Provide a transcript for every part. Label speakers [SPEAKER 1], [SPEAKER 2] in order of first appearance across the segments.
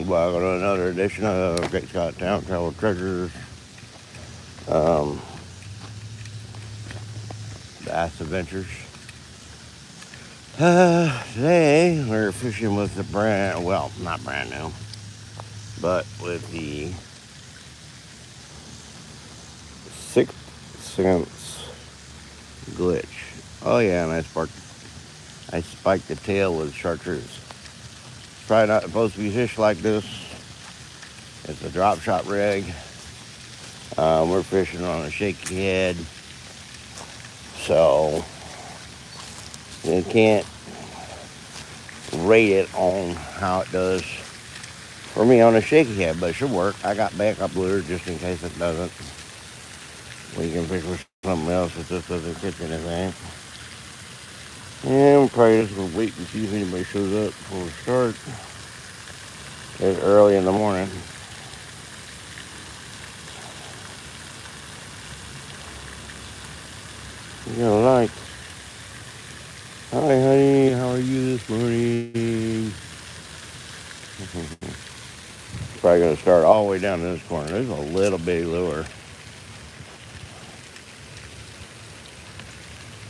[SPEAKER 1] Welcome to another edition of Great Scott Town Travel Treasures. Bass Adventures. Today we're fishing with the not brand new, but with the Sixth Sense glitch. Oh yeah, and I spiked the tail with chartreuse. It's probably not supposed to be fished like this. It's a drop shot rig. We're fishing on a shaky head, so you can't rate it on how it does for me on a shaky head, but it should work. I got backup lures just in case it doesn't. We can fish with something else if this doesn't catch anything. And we're probably just going to wait and see if anybody shows up before we start. It's early in the morning. You got a light. Hi, honey. How are you this morning? Probably going to start all the way down to this corner. There's a little bitty lure.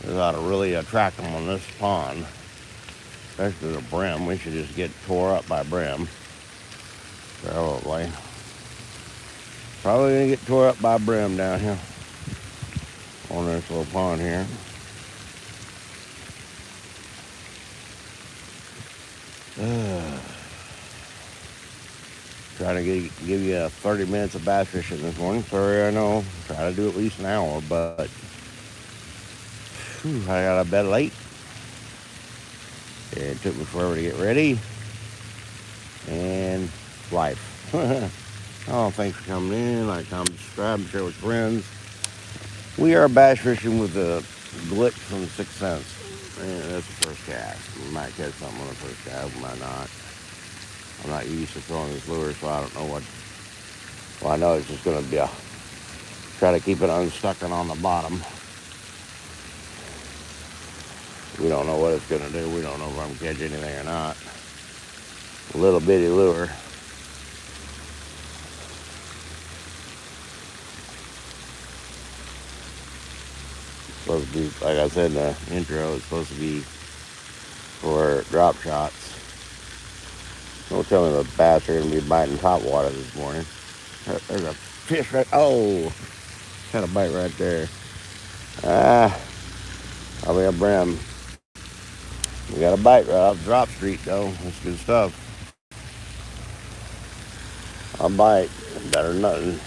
[SPEAKER 1] This ought to really attract them on this pond. Especially the brim. We should just get tore up by brim. Probably. Probably going to get tore up by brim down here. On this little pond here. Try to give you 30 minutes of bass fishing this morning. Sorry, I know. Try to do at least an hour, but I got out of bed late. It took me forever to get ready. And life. Oh, thanks for coming in. Like, comment, subscribe, and share with friends. We are bass fishing with the glitch from the Sixth Sense. And that's the first cast. We might catch something on the first cast, we might not. I'm not used to throwing these lures, so I don't know what. Well, I know it's just going to be try to keep it unstuck and on the bottom. We don't know what it's going to do. We don't know if I'm going to catch anything or not. A little bitty lure. Supposed to be, like I said in the intro, it's supposed to be for drop shots. Don't tell me the bass are going to be biting top water this morning. There's a fish right. Oh, had a bite right there. Probably a brim. We got a bite right off Drop Street though. That's good stuff. A bite, better than nothing.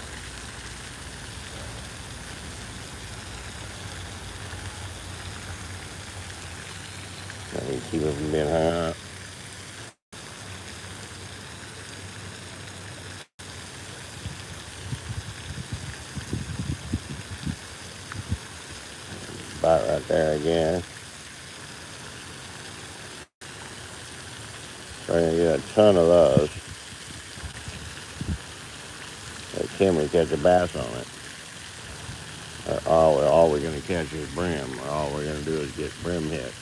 [SPEAKER 1] I can keep it from being hung up. Bite right there again. Trying to get a ton of those. That camera catch a bass on it. All we're going to catch is brim, or all we're going to do is get brim hits.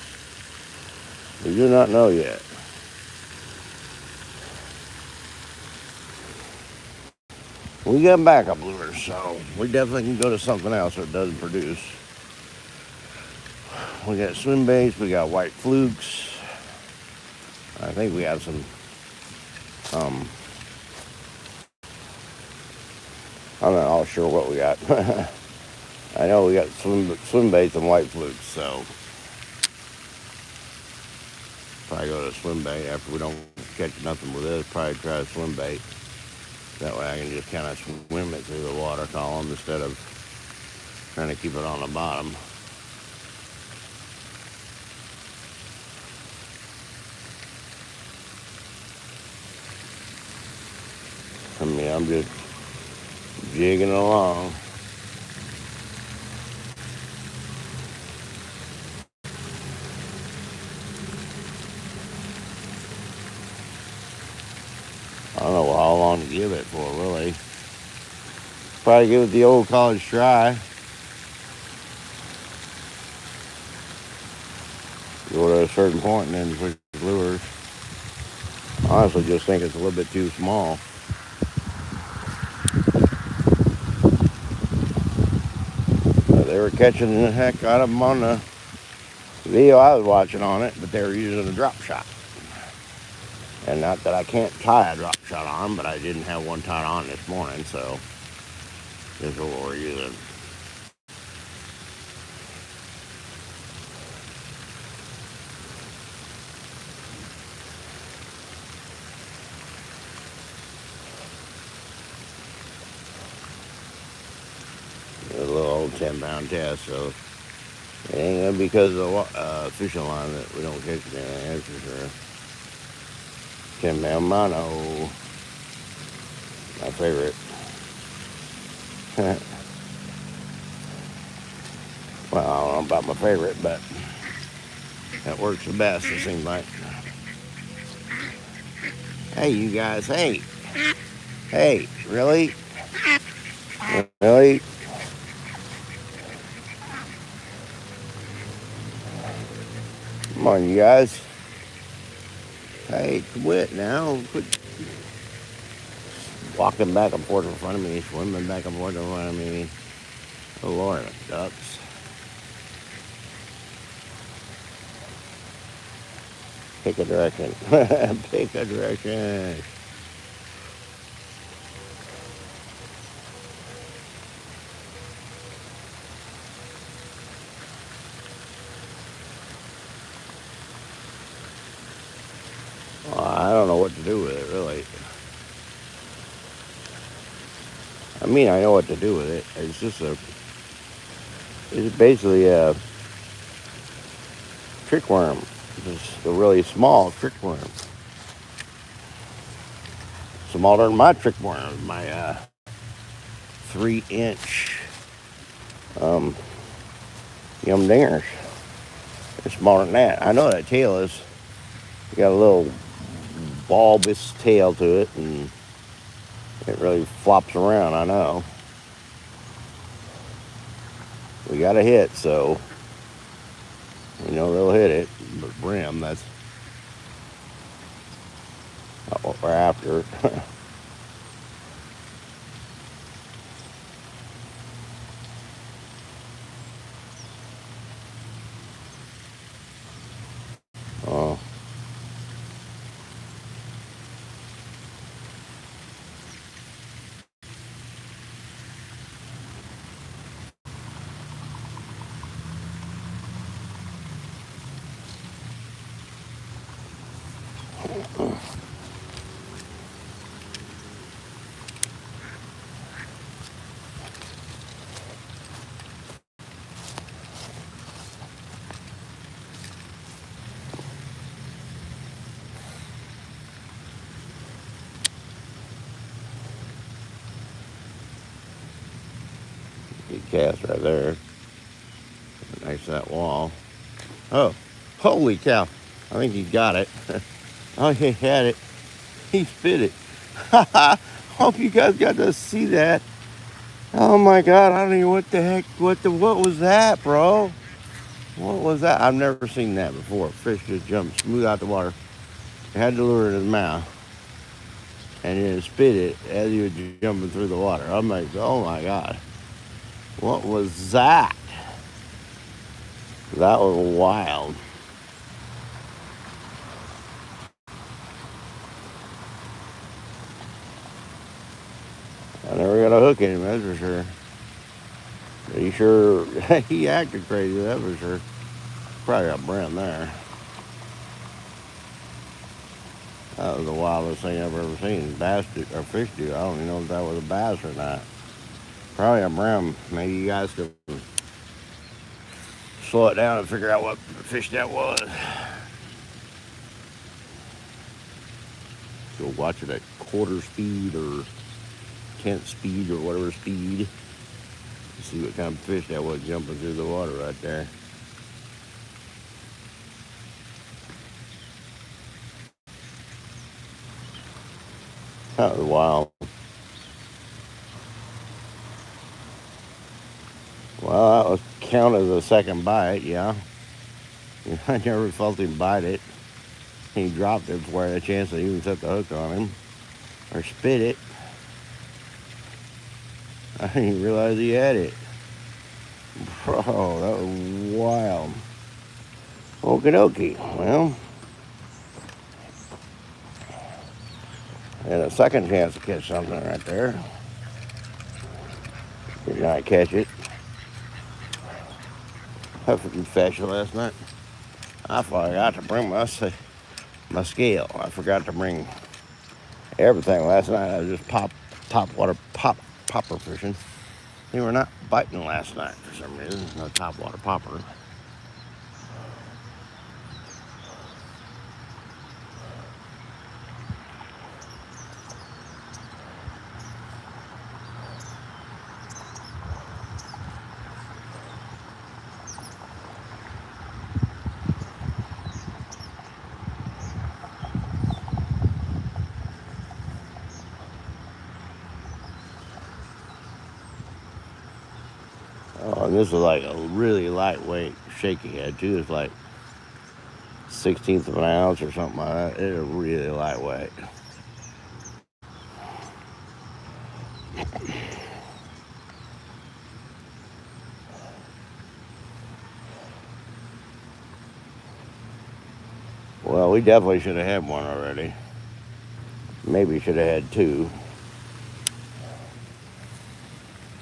[SPEAKER 1] We do not know yet. We got backup lures, so we definitely can go to something else that doesn't produce. We got swim baits, we got white flukes. I think we have some, I'm not all sure what we got. I know we got swim baits and white flukes, so probably go to swim bait after we don't catch nothing with this. Probably try a swim bait. That way I can just kind of swim it through the water column instead of trying to keep it on the bottom. I mean, I'm just jigging along. I don't know how long to give it for, really. Probably give it the old college try. Go to a certain point and then switch lures. Honestly, just think it's a little bit too small. But they were catching the heck out of them on the video I was watching on it, but they were using a drop shot. And not that I can't tie a drop shot on, but I didn't have one tied on this morning, so this is what we're using. A little old 10-pound test, so it ain't gonna be because of the fishing line that we don't catch anything, that's for sure. 10-pound mono, my favorite. Well, I don't know about my favorite, but that works the best, it seems like. Hey, you guys, hey. Hey, really? Really? Come on, you guys. Hey, quit now. Quit walking back and forth in front of me, swimming back and forth in front of me. Oh, Lord, ducks. Pick a direction. Pick a direction. Well, I don't know what to do with it, really. I mean, I know what to do with it. It's basically a trick worm. Just a really small trick worm. Smaller than my trick worm, my 3-inch yum dingers. They're smaller than that. I know that tail is got a little bulbous tail to it, and it really flops around. I know. We got a hit, so we know they'll hit it. But brim, that's not what we're after. Oh. Good cast right there. Nice that wall. Oh, holy cow. I think he's got it. Oh, he had it. He spit it. Hope you guys got to see that. Oh my God, I don't know what the heck, what was that, bro? What was that? I've never seen that before. Fish just jumped smooth out the water. Had the lure in his mouth. And then spit it as he was jumping through the water. I'm like, oh my God. What was that? That was wild. I never got a hook in him, that's for sure. But he acted crazy, that's for sure. Probably got brim there. That was the wildest thing I've ever seen. Bass do, or fish do. I don't even know if that was a bass or not. Probably a brim. Maybe you guys could slow it down and figure out what fish that was. Go watch it at quarter speed or 10th speed or whatever speed. See what kind of fish that was jumping through the water right there. That was wild. Well, that was count as a second bite, yeah. I never felt him bite it. He dropped it before I had a chance to even set the hook on him or spit it. I didn't even realize he had it. Bro, that was wild. Okie dokie. Well, and a second chance to catch something right there. Did not catch it. I freaking fished last night. I forgot to bring my scale. I forgot to bring everything last night. I was just topwater popper fishing. They were not biting last night for some reason. No topwater popper. Oh, and this is like a really lightweight shaky head too. It's like 1/16 of an ounce or something like that. It's really lightweight. Well, we definitely should have had one already. Maybe should have had two.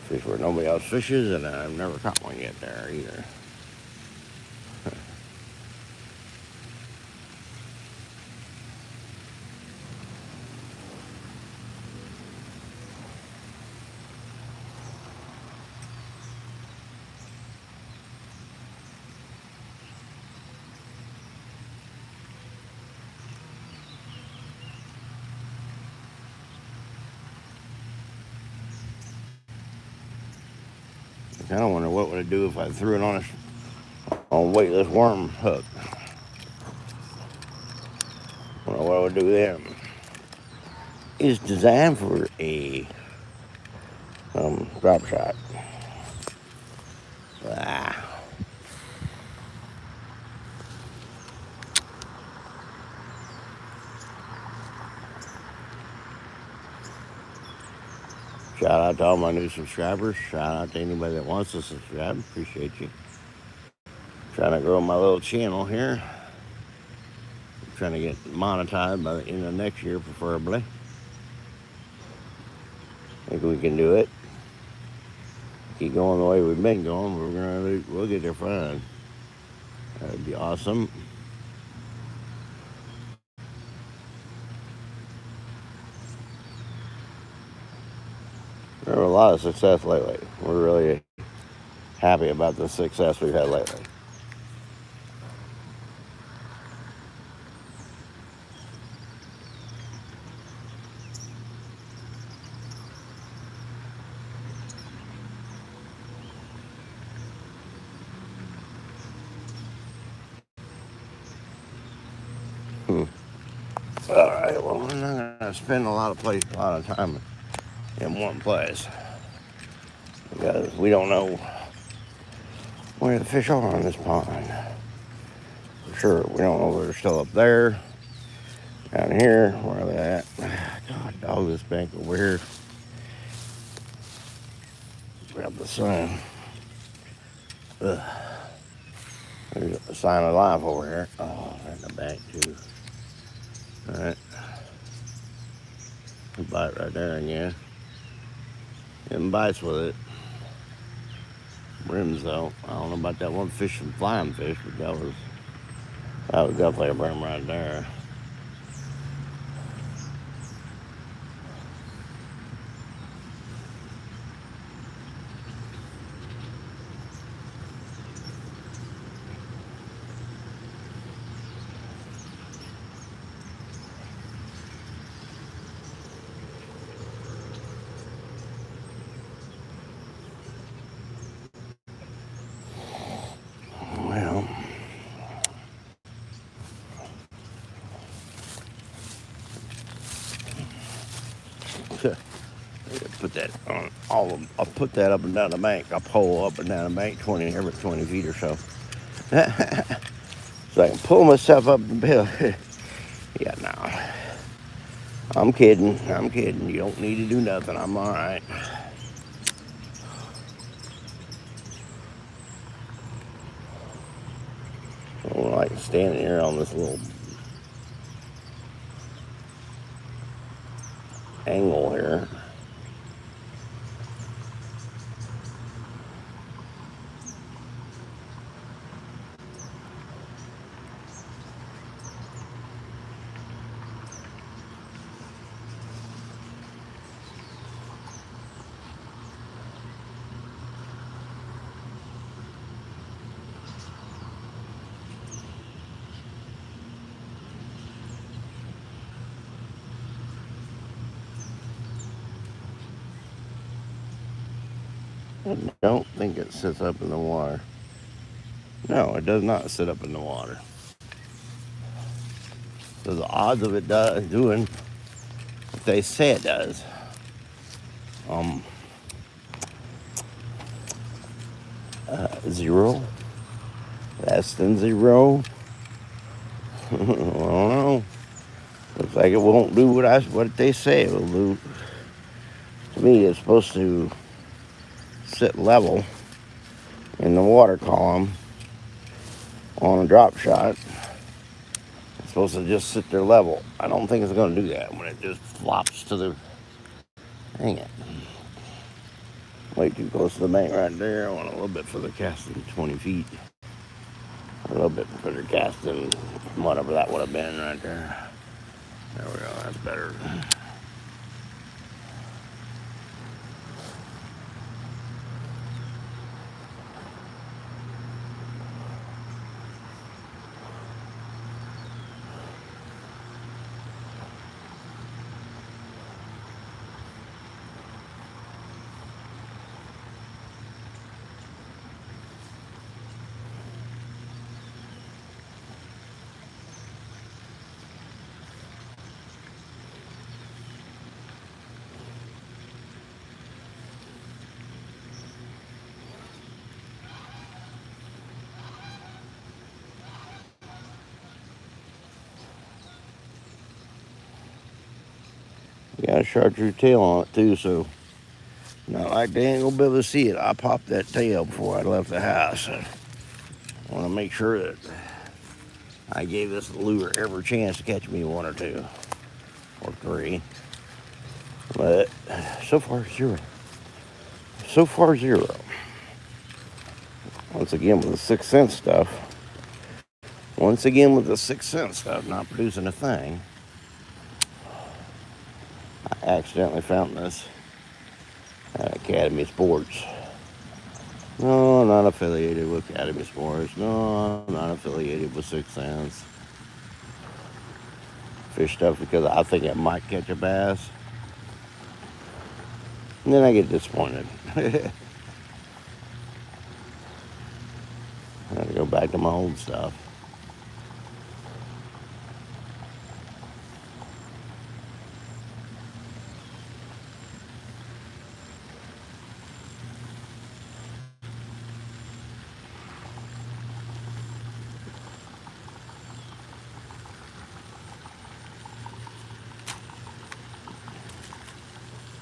[SPEAKER 1] Fish where nobody else fishes, and I've never caught one yet there either. I kind of wonder what would it do if I threw it on a weightless worm hook. I wonder what it would do then. It's designed for a drop shot. Shout out to all my new subscribers. Shout out to anybody that wants to subscribe. Appreciate you. Trying to grow my little channel here. Trying to get monetized by the end of next year, preferably. I think we can do it. Keep going the way we've been going. We'll get there fine. That'd be awesome. We've had a lot of success lately. We're really happy about the success we've had lately. All right, well, we're not going to spend a lot of time in one place because we don't know where the fish are on this pond. For sure, we don't know if they're still up there, down here, where are they at? God, dog, this bank over here. Grab the sign. Ugh. There's a sign of life over here. Oh, in the bank too. All right. A bite right there again. Getting bites with it. Brims though. I don't know about that one fish and flying fish, but that was definitely a brim right there. Well, put that on all of them. I'll put that up and down the bank. I'll pole up and down the bank every 20 feet or so. So I can pull myself up the hill Yeah, no. I'm kidding. I'm kidding. You don't need to do nothing. I'm all right. I don't like standing here on this little angle here. I don't think it sits up in the water. No, it does not sit up in the water. So the odds of it doing what they say it does, um, 0, less than 0. I don't know. Looks like it won't do what they say it will do. To me, it's supposed to sit level in the water column on a drop shot. It's supposed to just sit there level. I don't think it's going to do that when it just flops to the. Hang it. Way too close to the bank right there. I want a little bit further casting, 20 feet. A little bit further casting, whatever that would have been right there. There we go, that's better. Got a chartreuse tail on it too, so not like they ain't gonna be able to see it. I popped that tail before I left the house. I want to make sure that I gave this lure every chance to catch me 1 or 2 or 3. But so far 0. So far 0. Once again with the 6th sense stuff. Once again with the 6th sense stuff, not producing a thing. I accidentally found this at Academy Sports. No, I'm not affiliated with Academy Sports. No, I'm not affiliated with 6th Sense. Fish stuff because I think it might catch a bass. And then I get disappointed. I gotta go back to my old stuff.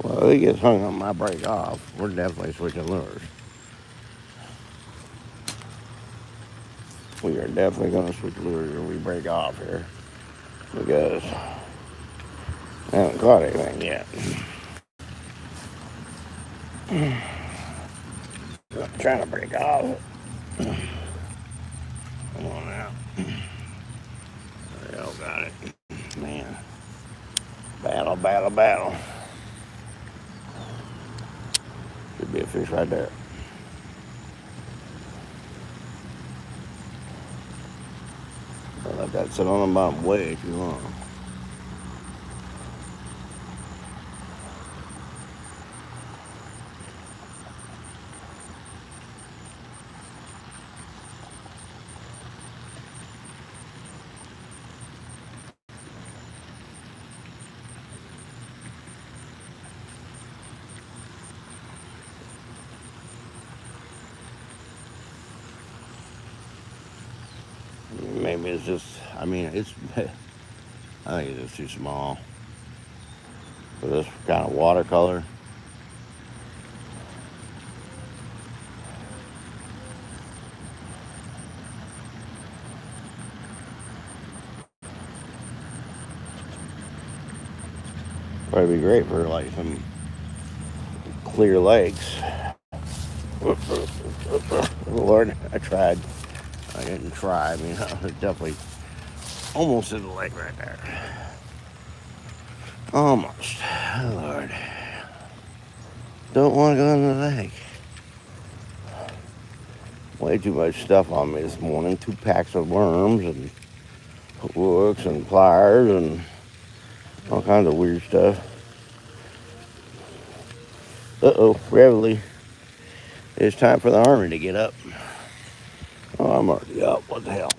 [SPEAKER 1] Well, he gets hung on my break off. We're definitely switching lures. We are definitely going to switch lures when we break off here. Because I haven't caught anything yet. I'm trying to break off. Come on now. There you go, got it. Man. Battle, battle, battle. Should be a fish right there. I let that sit on the bottom way too long. Maybe it's just, I mean, it's I think it's just too small for this kind of watercolor. Probably be great for like some clear lakes. Lord, I tried. I didn't try. I mean, I was definitely almost in the lake right there. Almost. Oh, Lord. Don't want to go in the lake. Way too much stuff on me this morning. 2 packs of worms and hooks and pliers and all kinds of weird stuff. Uh-oh, Reveille. It's time for the army to get up. Oh, I'm already up. What the hell?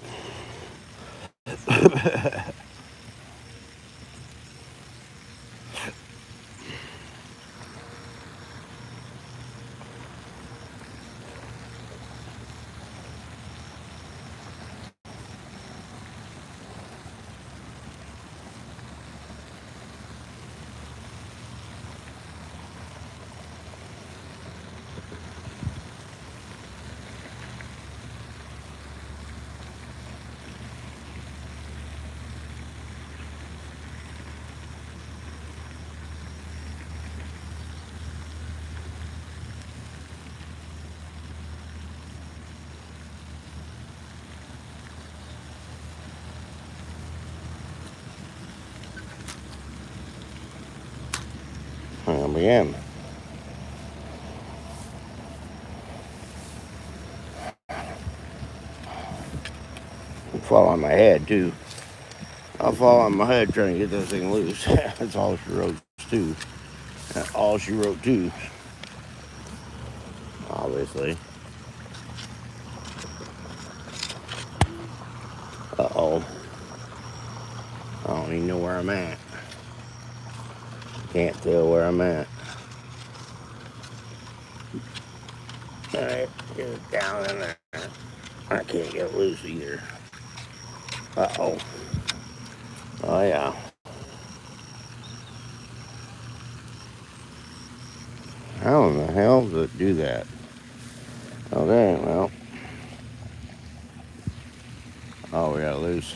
[SPEAKER 1] I began. Fall on my head too. I'll fall on my head trying to get this thing loose. That's all she wrote too. That's all she wrote too. Obviously. Uh-oh. I don't even know where I'm at. Can't tell where I'm at. Alright, get it down in there. I can't get it loose either. Uh-oh. Oh yeah. How in the hell does it do that? Oh dang, well. Oh, we got it loose.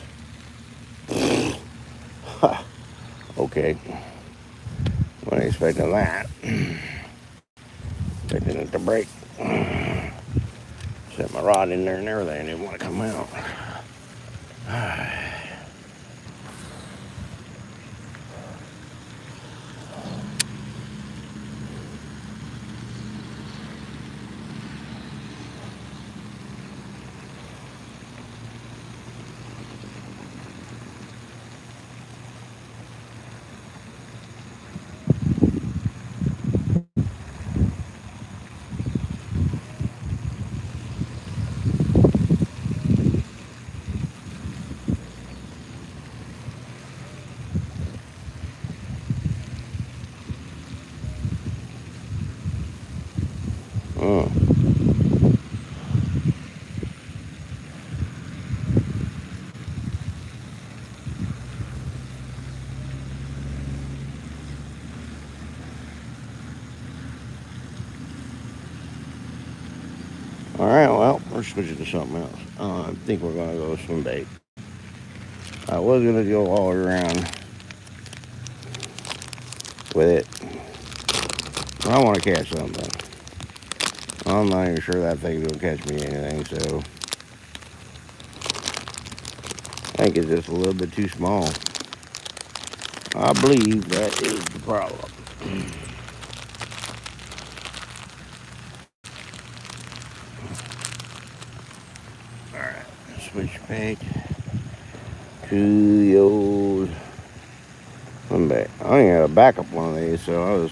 [SPEAKER 1] Okay. Wasn't expecting that. Expecting it to break. Set my rod in there and everything. Didn't want to come out. Alright, well, we're switching to something else. I think we're going to go swim bait. I was going to go all around with it. I want to catch something. I'm not even sure that thing's going to catch me anything, so I think it's just a little bit too small. I believe that is the problem. Alright, switch bait to the old swim bait. I don't even have a backup one of these, so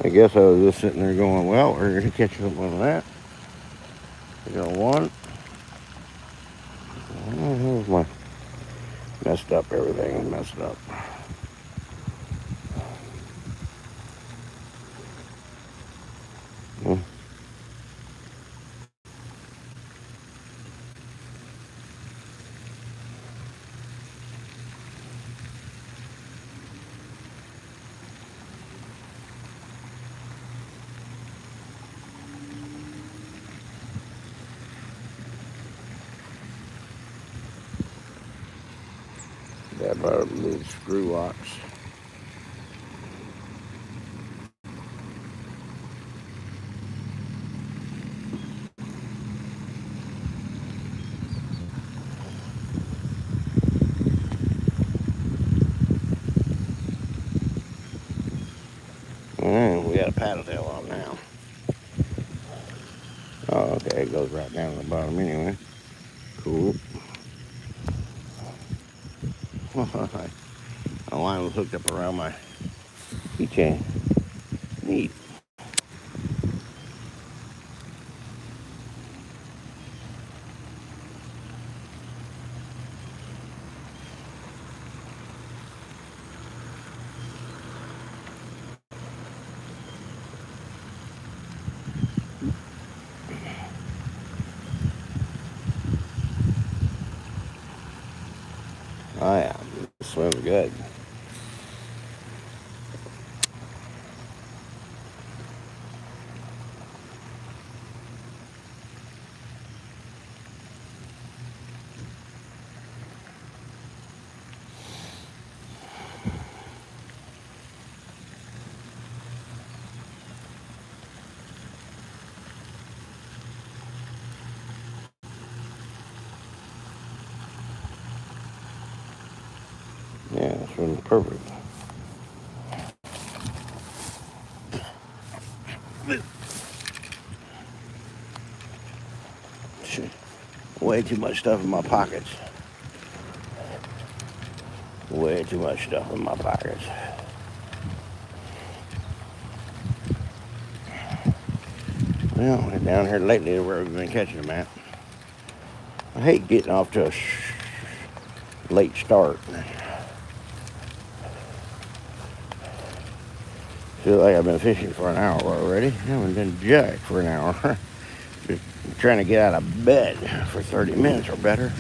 [SPEAKER 1] I guess I was just sitting there going, well, we're going to catch something on that. I got one. Oh, my messed up, everything is messed up. That about little screw locks. We got a paddle tail on now. Oh, okay, it goes right down to the bottom anyway. Cool. A line was hooked up around my keychain. Neat. Oh yeah, it swims good. Yeah, it's swimming perfect. Way too much stuff in my pockets. Way too much stuff in my pockets. Well, we're down here lately where we've been catching them at. I hate getting off to a late start. Feel like I've been fishing for an hour already. I haven't done jack for an hour. Just trying to get out of bed for 30 minutes or better.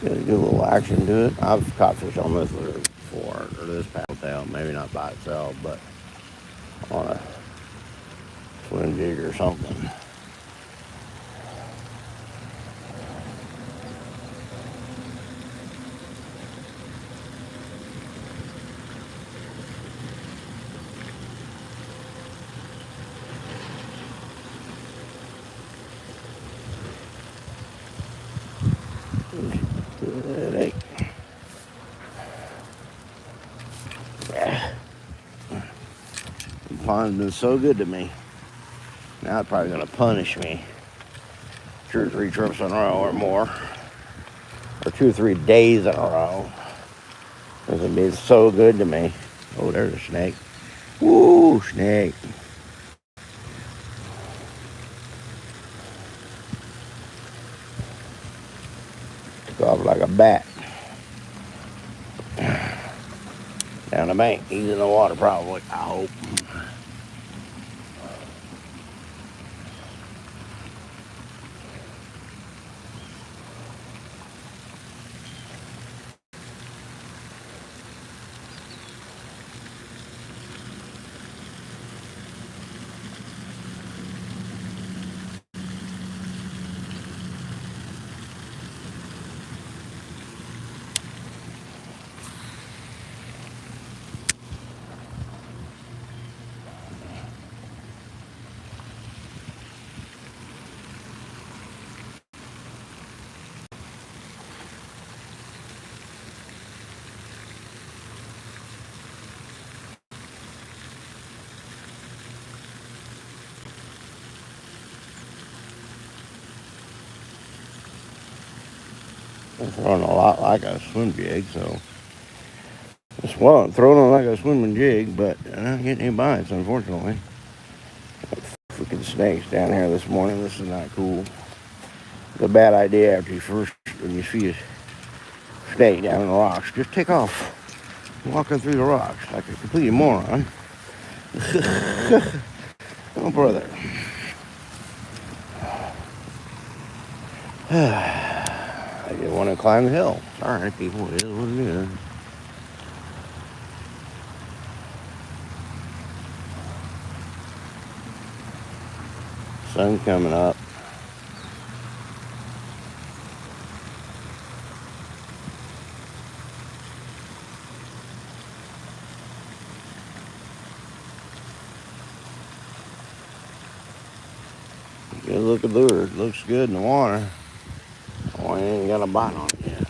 [SPEAKER 1] Get a good little action to it. I've caught fish on this lure before, or this paddle tail, maybe not by itself, but on a swim jig or something. The pond's been so good to me. Now it's probably gonna punish me 2 or 3 trips in a row or more, or 2 or 3 days in a row. It's been so good to me. Oh, there's a snake. Woo, snake. Took off like a bat. Down the bank. He's in the water probably, I hope. It's running a lot like a swim jig, so it's throwing on like a swimming jig, but I'm not getting any bites, unfortunately. Freaking snakes down here this morning. This is not cool. It's a bad idea after when you feed stay down in the rocks. Just take off walking through the rocks like a complete moron. Oh, brother. I just want to climb the hill. Sorry, people. It is what it is. Sun coming up. Good looking lure. It looks good in the water. Oh, I ain't got a bite on it yet.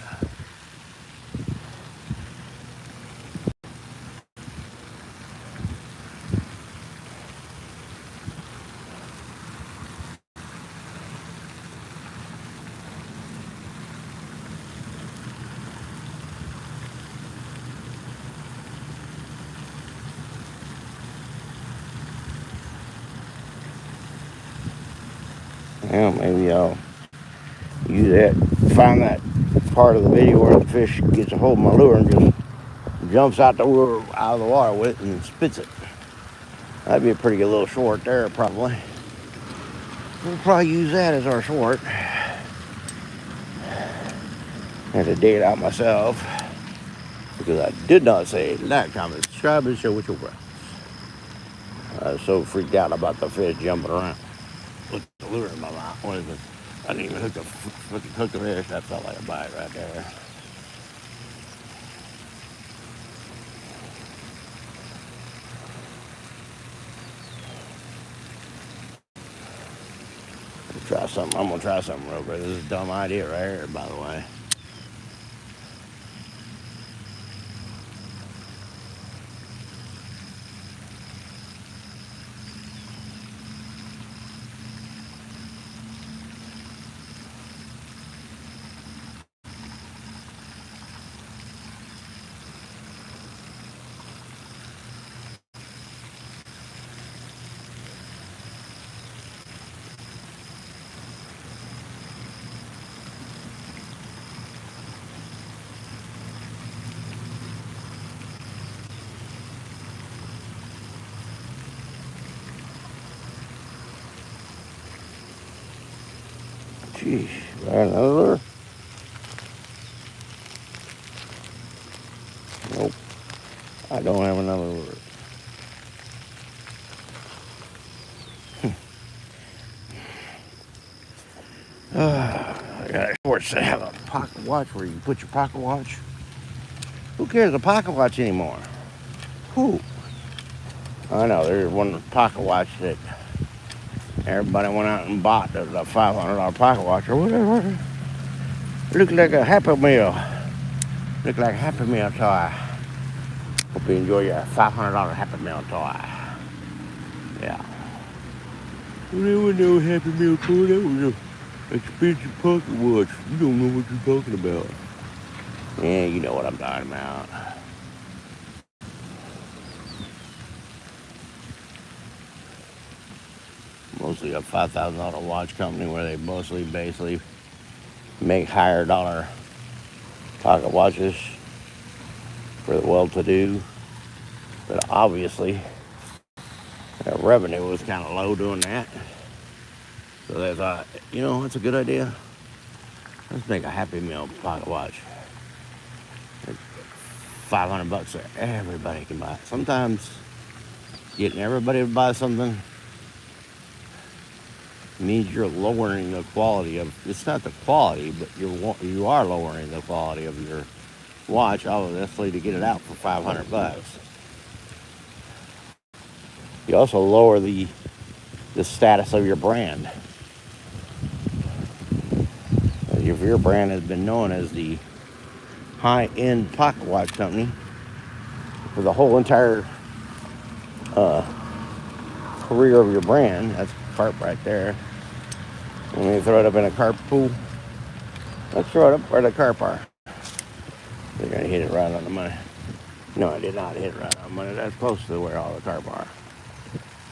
[SPEAKER 1] Well, maybe I'll use that, find that part of the video where the fish gets a hold of my lure and just jumps out the lure out of the water with it and spits it. That'd be a pretty good little short there, probably. We'll probably use that as our short. I had to dig it out myself because I did not say like, comment, subscribe, and share with your friends. I was so freaked out about the fish jumping around. Put the lure in my mouth. What is it? I didn't even hook the fish. That felt like a bite right there. Try something. I'm gonna try something real quick. This is a dumb idea right here, by the way. Jeez, got another lure? Nope, I don't have another lure. I got a short set. Have a pocket watch where you can put your pocket watch. Who cares a pocket watch anymore? Who? I know, there's one pocket watch that everybody went out and bought. The $500 pocket watch or whatever. Looked like a Happy Meal. Looked like a Happy Meal toy. Hope you enjoy your $500 Happy Meal toy. Yeah. Well, there was no Happy Meal toy. That was an expensive pocket watch. You don't know what you're talking about. Yeah, you know what I'm talking about. Mostly a $5,000 watch company where they mostly basically make higher dollar pocket watches for the well-to-do. But obviously, their revenue was kind of low doing that. So they thought, you know, that's a good idea. Let's make a Happy Meal pocket watch. $500 so everybody can buy it. Sometimes getting everybody to buy something means you're lowering the quality of, it's not the quality, but you are lowering the quality of your watch, obviously, to get it out for $500. You also lower the status of your brand. If your brand has been known as the high-end pocket watch company for the whole entire career of your brand, that's carp right there. When you throw it up in a carp pool, let's throw it up where the carp are. They're gonna hit it right on the money. No, I did not hit it right on the money. That's close to where all the carp are.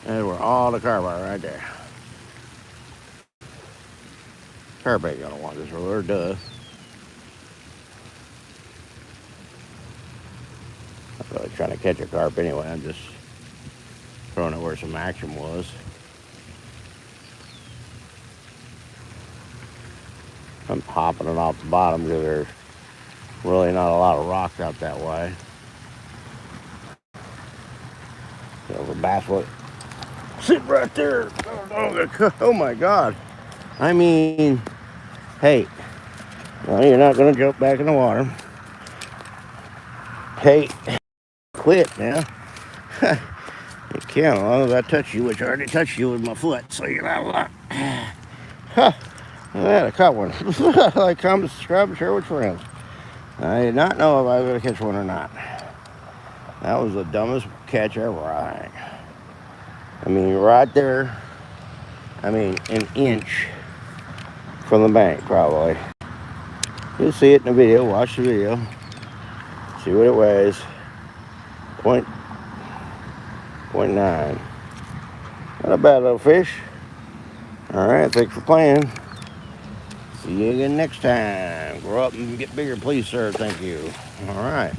[SPEAKER 1] That's where all the carp are, right there. Carp ain't gonna want this lure, duh. I'm not really trying to catch a carp anyway. I'm just throwing it where some action was. I'm hopping it off the bottom because there's really not a lot of rocks out that way. So the bass would sit right there. Oh my God. I mean, hey, well, you're not going to jump back in the water. Hey, quit now. You can't, as long as I touch you, which I already touched you with my foot, so you're not allowed. I caught one. Like, comment, subscribe, and share with friends. I did not know if I was going to catch one or not. That was the dumbest catch ever, I think. I mean, right there, I mean, an inch from the bank, probably. You'll see it in the video. Watch the video. See what it weighs. 0.9. Not a bad little fish. All right, thanks for playing. See you again next time. Grow up and get bigger, please, sir. Thank you. All right.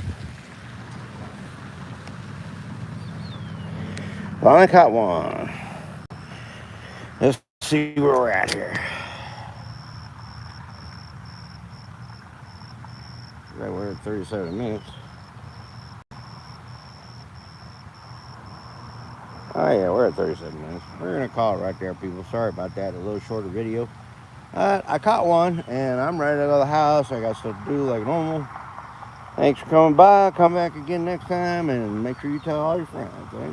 [SPEAKER 1] Finally caught one. Let's see where we're at here. We're at 37 minutes. Oh yeah, we're at 37 minutes. We're gonna call it right there, people. Sorry about that. A little shorter video. I caught one, and I'm ready to go to the house. I got stuff to do like normal. Thanks for coming by. Come back again next time, and make sure you tell all your friends. Okay?